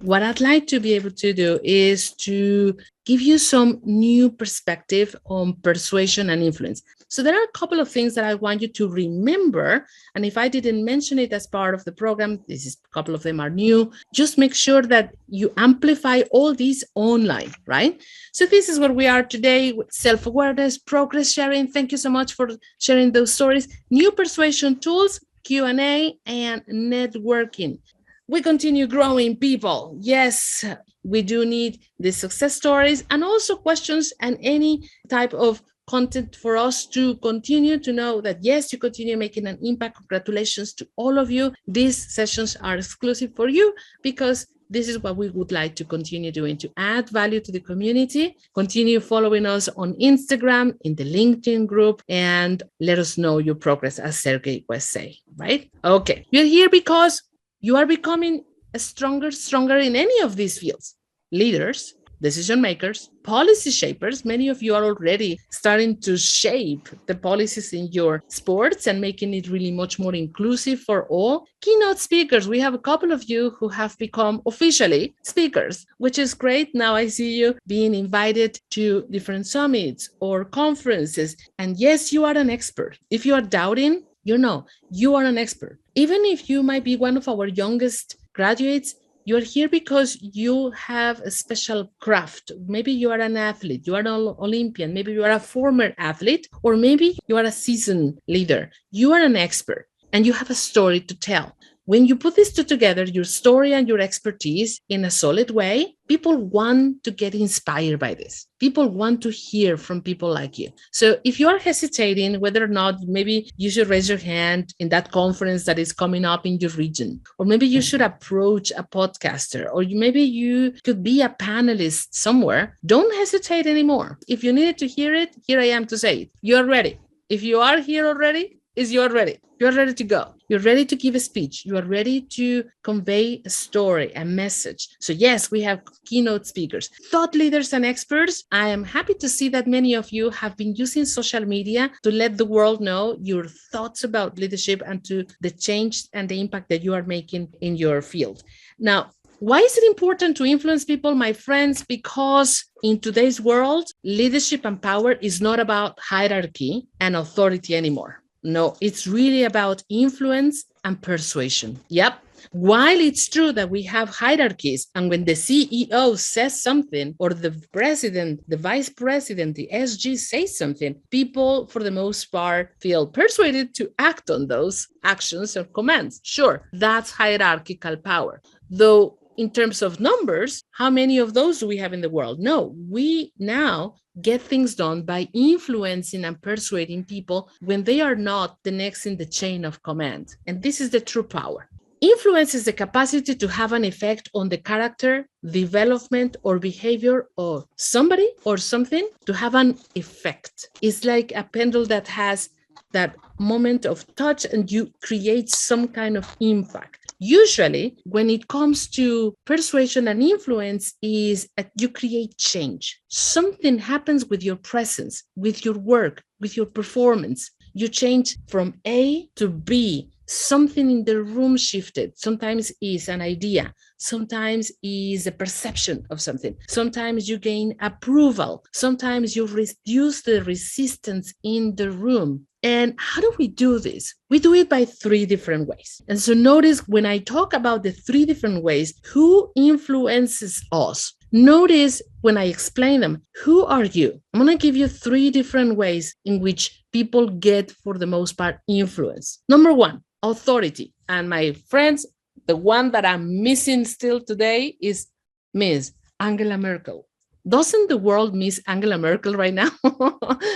what I'd like to be able to do is to give you some new perspective on persuasion and influence. So there are a couple of things that I want you to remember. And if I didn't mention it as part of the program, a couple of them are new. Just make sure that you amplify all these online, right? So this is where we are today with self-awareness, progress sharing. Thank you so much for sharing those stories. New persuasion tools, Q&A, and networking. We continue growing, people. Yes, we do need the success stories and also questions and any type of content for us to continue to know that, yes, you continue making an impact. Congratulations to all of you. These sessions are exclusive for you because this is what we would like to continue doing to add value to the community. Continue following us on Instagram, in the LinkedIn group, and let us know your progress, as Sergey was saying, right? Okay, you're here because you are becoming stronger in any of these fields. Leaders, decision makers, policy shapers. Many of you are already starting to shape the policies in your sports and making it really much more inclusive for all. Keynote speakers. We have a couple of you who have become officially speakers, which is great. Now I see you being invited to different summits or conferences. And yes, you are an expert. If you are doubting, you are an expert. Even if you might be one of our youngest graduates, you're here because you have a special craft. Maybe you are an athlete, you are an Olympian, maybe you are a former athlete, or maybe you are a seasoned leader. You are an expert and you have a story to tell. When you put these two together, your story and your expertise in a solid way, people want to get inspired by this. People want to hear from people like you. So if you are hesitating whether or not, maybe you should raise your hand in that conference that is coming up in your region, or maybe you should approach a podcaster, or maybe you could be a panelist somewhere, don't hesitate anymore. If you needed to hear it, here I am to say it. You're ready. If you are here already, you're ready. You're ready to go. You're ready to give a speech. You are ready to convey a story, a message. So yes, we have keynote speakers, thought leaders and experts. I am happy to see that many of you have been using social media to let the world know your thoughts about leadership and to the change and the impact that you are making in your field. Now, why is it important to influence people, my friends? Because in today's world, leadership and power is not about hierarchy and authority anymore. No, it's really about influence and persuasion. Yep. While it's true that we have hierarchies, and when the CEO says something, or the president, the vice president, the SG says something, people, for the most part, feel persuaded to act on those actions or commands. Sure, that's hierarchical power. Though, in terms of numbers, how many of those do we have in the world? No, we now get things done by influencing and persuading people when they are not the next in the chain of command. And this is the true power. Influence is the capacity to have an effect on the character, development, or behavior of somebody or something, to have an effect. It's like a pendulum that has that moment of touch and you create some kind of impact. Usually, when it comes to persuasion and influence, is you create change. Something happens with your presence, with your work, with your performance. You change from A to B. Something in the room shifted. Sometimes is an idea. Sometimes is a perception of something. Sometimes you gain approval. Sometimes you reduce the resistance in the room. And how do we do this? We do it by 3 different ways. And so notice when I talk about the 3 different ways, who influences us? Notice when I explain them, who are you? I'm going to give you 3 different ways in which people get, for the most part, influence. Number 1, authority. And my friends, the one that I'm missing still today is Miss Angela Merkel. Doesn't the world miss Angela Merkel right now?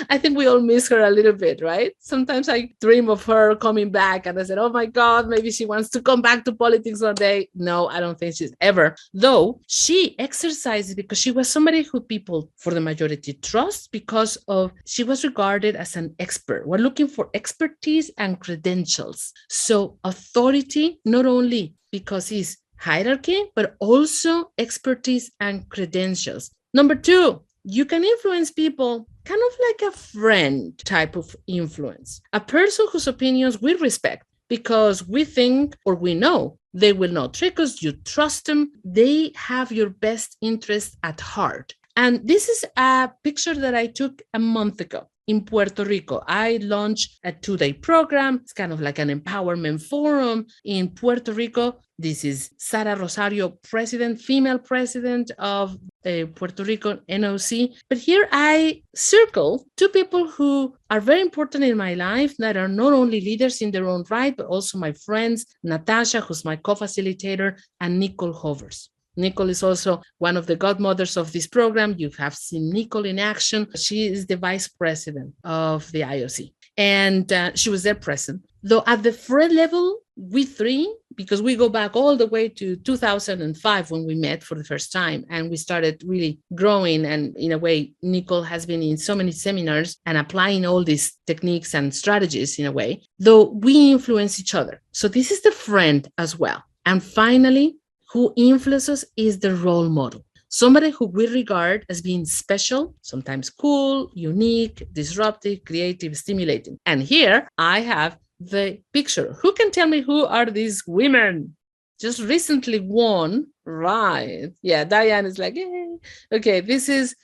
I think we all miss her a little bit, right? Sometimes I dream of her coming back and I said, oh my God, maybe she wants to come back to politics one day. No, I don't think she's ever. Though she exercised because she was somebody who people, for the majority, trust because of she was regarded as an expert. We're looking for expertise and credentials. So authority, not only because it's hierarchy, but also expertise and credentials. Number 2, you can influence people kind of like a friend type of influence, a person whose opinions we respect because we think or we know They will not trick us. You trust them. They have your best interest at heart. And this is a picture that I took a month ago in Puerto Rico. I launched a 2-day program. It's kind of like an empowerment forum in Puerto Rico. This is Sara Rosario, female president of Puerto Rico NOC. But here I circle 2 people who are very important in my life that are not only leaders in their own right, but also my friends, Natasha, who's my co-facilitator, and Nicole Hovers. Nicole is also one of the godmothers of this program. You have seen Nicole in action. She is the vice president of the IOC. And she was there present. Though at the friend level, we 3, because we go back all the way to 2005 when we met for the first time, and we started really growing. And in a way, Nicole has been in so many seminars and applying all these techniques and strategies in a way, though we influence each other. So this is the friend as well. And finally, who influences is the role model. Somebody who we regard as being special, sometimes cool, unique, disruptive, creative, stimulating. And here I have the picture. Who can tell me who are these women? Just recently won, right? Yeah, Diane is like, yay. Okay, this is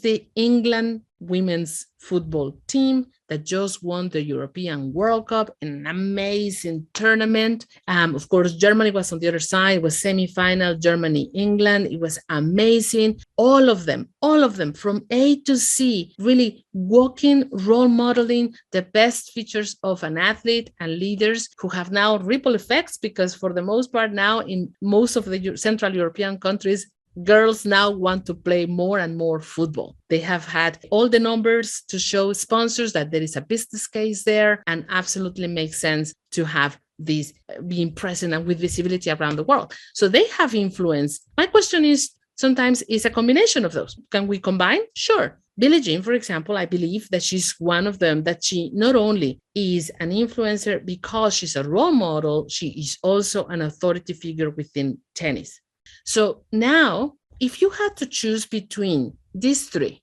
the England women's football team that just won the European World Cup in an amazing tournament. Of course, Germany was on the other side. It was semi-final, Germany, England. It was amazing. All of them from A to Z, really walking, role modeling the best features of an athlete and leaders who have now ripple effects, because for the most part now in most of the Central European countries, girls now want to play more and more football. They have had all the numbers to show sponsors that there is a business case there, and absolutely makes sense to have this being present and with visibility around the world. So they have influence. My question is, sometimes is a combination of those. Can we combine? Sure. Billie Jean, for example, I believe that she's one of them, that she not only is an influencer because she's a role model, she is also an authority figure within tennis. So now, if you had to choose between these 3,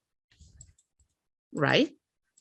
right?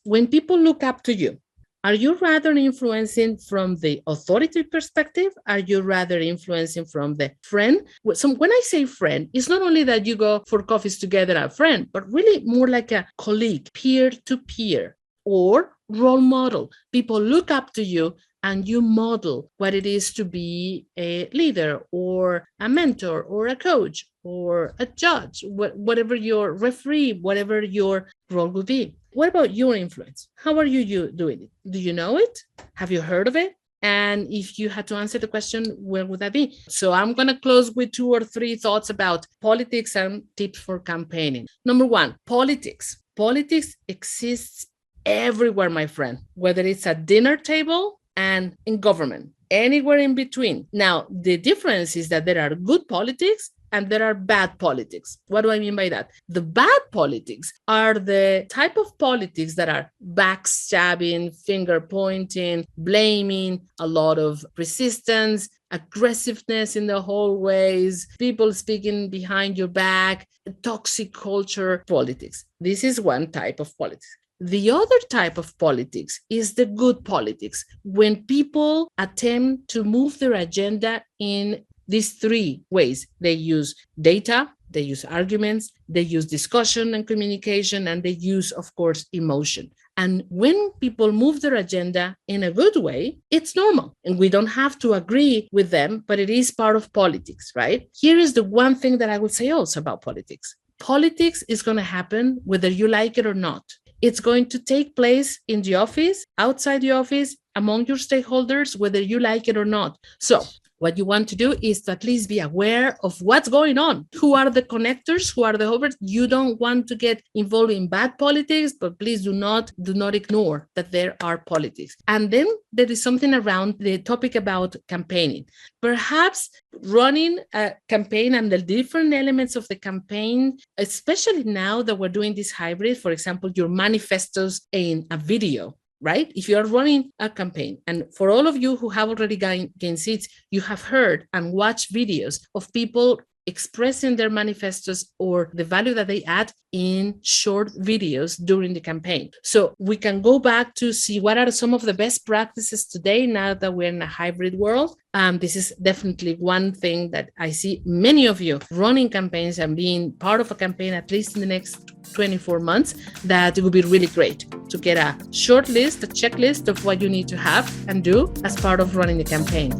When people look up to you, are you rather influencing from the authority perspective? Are you rather influencing from the friend? So when I say friend, it's not only that you go for coffees together, a friend, but really more like a colleague, peer to peer, or role model. People look up to you and you model what it is to be a leader or a mentor or a coach or a judge, whatever your referee, whatever your role would be. What about your influence? How are you doing it? Do you know it? Have you heard of it? And if you had to answer the question, where would that be? So I'm going to close with 2 or 3 thoughts about politics and tips for campaigning. Number 1, politics. Politics exists everywhere, my friend, whether it's at dinner table and in government, anywhere in between. Now, the difference is that there are good politics and there are bad politics. What do I mean by that? The bad politics are the type of politics that are backstabbing, finger pointing, blaming, a lot of resistance, aggressiveness in the hallways, people speaking behind your back, toxic culture politics. This is one type of politics. The other type of politics is the good politics, when people attempt to move their agenda in these 3 ways. They use data, they use arguments, they use discussion and communication, and they use, of course, emotion. And when people move their agenda in a good way, it's normal. And we don't have to agree with them, but it is part of politics, right? Here is the one thing that I would say also about politics. Politics is going to happen whether you like it or not. It's going to take place in the office, outside the office, among your stakeholders, whether you like it or not. So what you want to do is to at least be aware of what's going on. Who are the connectors? Who are the hovers? You don't want to get involved in bad politics, but please do not ignore that there are politics. And then there is something around the topic about campaigning. Perhaps running a campaign and the different elements of the campaign, especially now that we're doing this hybrid, for example, your manifestos in a video, right? If you are running a campaign, and for all of you who have already gained seats, you have heard and watched videos of people expressing their manifestos or the value that they add in short videos during the campaign. So we can go back to see what are some of the best practices today now that we're in a hybrid world. This is definitely one thing that I see many of you running campaigns and being part of a campaign, at least in the next 24 months, that it would be really great to get a short list, a checklist of what you need to have and do as part of running the campaign.